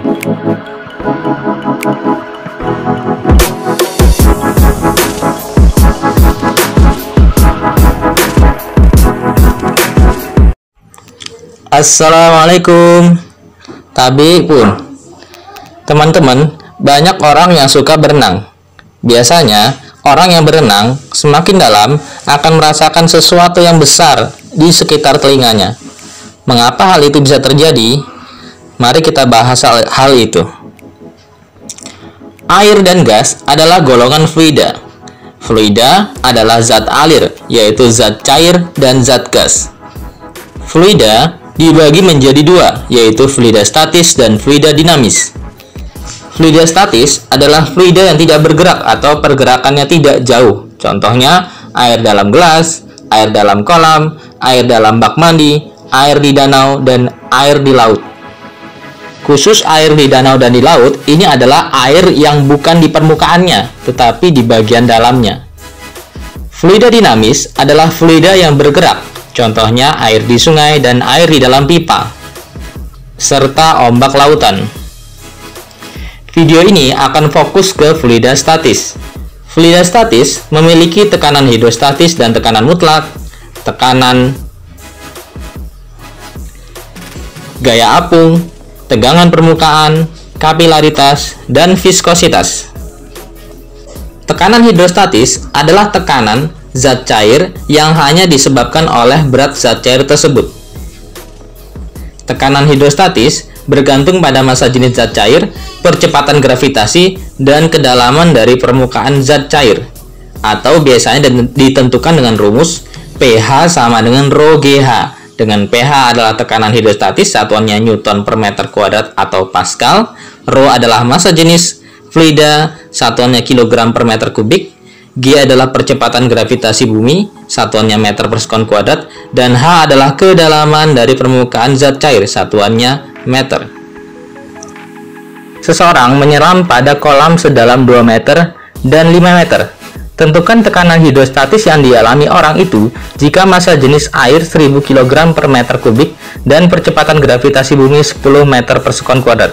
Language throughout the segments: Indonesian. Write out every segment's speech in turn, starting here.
Assalamualaikum. Tabi pun, teman-teman, banyak orang yang suka berenang. Biasanya, orang yang berenang semakin dalam akan merasakan sesuatu yang besar di sekitar telinganya. Mengapa hal itu bisa terjadi? Mari kita bahas hal itu. Air dan gas adalah golongan fluida. Fluida adalah zat alir, yaitu zat cair dan zat gas. Fluida dibagi menjadi dua, yaitu fluida statis dan fluida dinamis. Fluida statis adalah fluida yang tidak bergerak atau pergerakannya tidak jauh. Contohnya, air dalam gelas, air dalam kolam, air dalam bak mandi, air di danau, dan air di laut. Khusus air di danau dan di laut, ini adalah air yang bukan di permukaannya, tetapi di bagian dalamnya. Fluida dinamis adalah fluida yang bergerak. Contohnya air di sungai dan air di dalam pipa, serta ombak lautan. Video ini akan fokus ke fluida statis. Fluida statis memiliki tekanan hidrostatis dan tekanan mutlak, tekanan gaya apung, tegangan permukaan, kapilaritas, dan viskositas. Tekanan hidrostatis adalah tekanan zat cair yang hanya disebabkan oleh berat zat cair tersebut. Tekanan hidrostatis bergantung pada massa jenis zat cair, percepatan gravitasi, dan kedalaman dari permukaan zat cair, atau biasanya ditentukan dengan rumus pH sama dengan rho GH, dengan pH adalah tekanan hidrostatis, satuannya Newton per meter kuadrat atau Pascal, rho adalah massa jenis fluida, satuannya kilogram per meter kubik, G adalah percepatan gravitasi bumi, satuannya meter per sekon kuadrat, dan H adalah kedalaman dari permukaan zat cair, satuannya meter. Seseorang menyelam pada kolam sedalam 2 meter dan 5 meter. Tentukan tekanan hidrostatis yang dialami orang itu jika massa jenis air 1000 kg per meter kubik dan percepatan gravitasi bumi 10 meter per sekon kuadrat.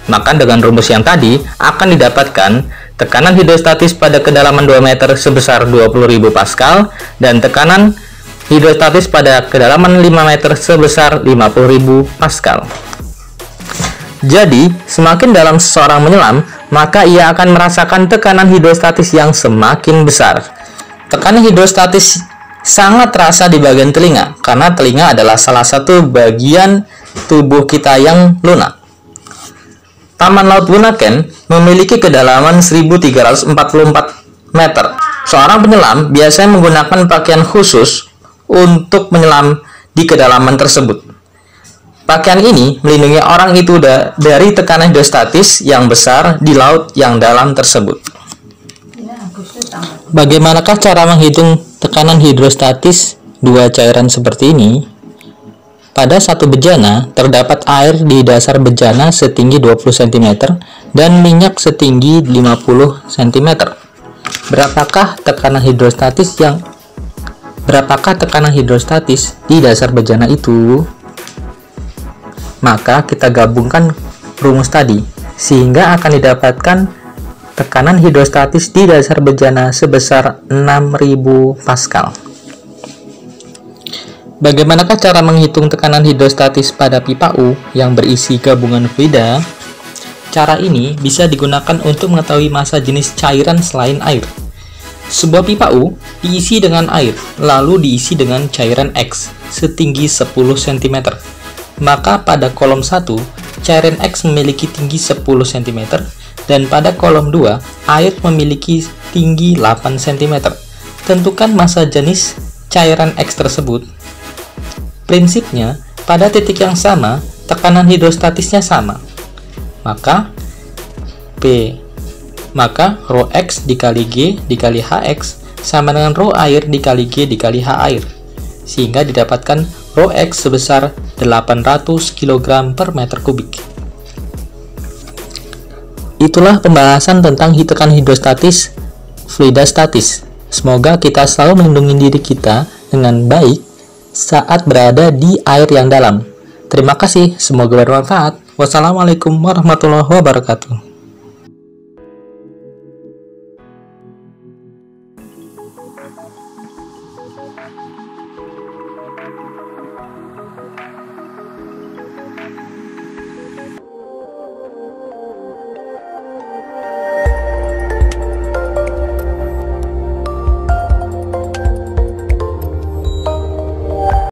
Maka dengan rumus yang tadi akan didapatkan tekanan hidrostatis pada kedalaman 2 meter sebesar 20.000 Pascal dan tekanan hidrostatis pada kedalaman 5 meter sebesar 50.000 Pascal. Jadi, semakin dalam seseorang menyelam, maka ia akan merasakan tekanan hidrostatis yang semakin besar. Tekanan hidrostatis sangat terasa di bagian telinga, karena telinga adalah salah satu bagian tubuh kita yang lunak. Taman Laut Bunaken memiliki kedalaman 1344 meter. Seorang penyelam biasanya menggunakan pakaian khusus untuk menyelam di kedalaman tersebut. Pakaian ini melindungi orang itu dari tekanan hidrostatis yang besar di laut yang dalam tersebut. Bagaimanakah cara menghitung tekanan hidrostatis dua cairan seperti ini? Pada satu bejana, terdapat air di dasar bejana setinggi 20 cm dan minyak setinggi 50 cm. Berapakah tekanan hidrostatis di dasar bejana itu? Maka kita gabungkan rumus tadi, sehingga akan didapatkan tekanan hidrostatis di dasar bejana sebesar 6000 Pascal. Bagaimanakah cara menghitung tekanan hidrostatis pada pipa U yang berisi gabungan fluida? Cara ini bisa digunakan untuk mengetahui massa jenis cairan selain air. Sebuah pipa U diisi dengan air, lalu diisi dengan cairan X setinggi 10 cm. Maka pada kolom 1, cairan X memiliki tinggi 10 cm, dan pada kolom 2, air memiliki tinggi 8 cm. Tentukan massa jenis cairan X tersebut. Prinsipnya, pada titik yang sama, tekanan hidrostatisnya sama. Maka rho X dikali G dikali HX sama dengan rho air dikali G dikali H air, sehingga didapatkan rho X sebesar 800 kg per meter kubik. Itulah pembahasan tentang tekanan hidrostatis fluida statis. Semoga kita selalu melindungi diri kita dengan baik saat berada di air yang dalam. Terima kasih, semoga bermanfaat. Wassalamualaikum warahmatullahi wabarakatuh.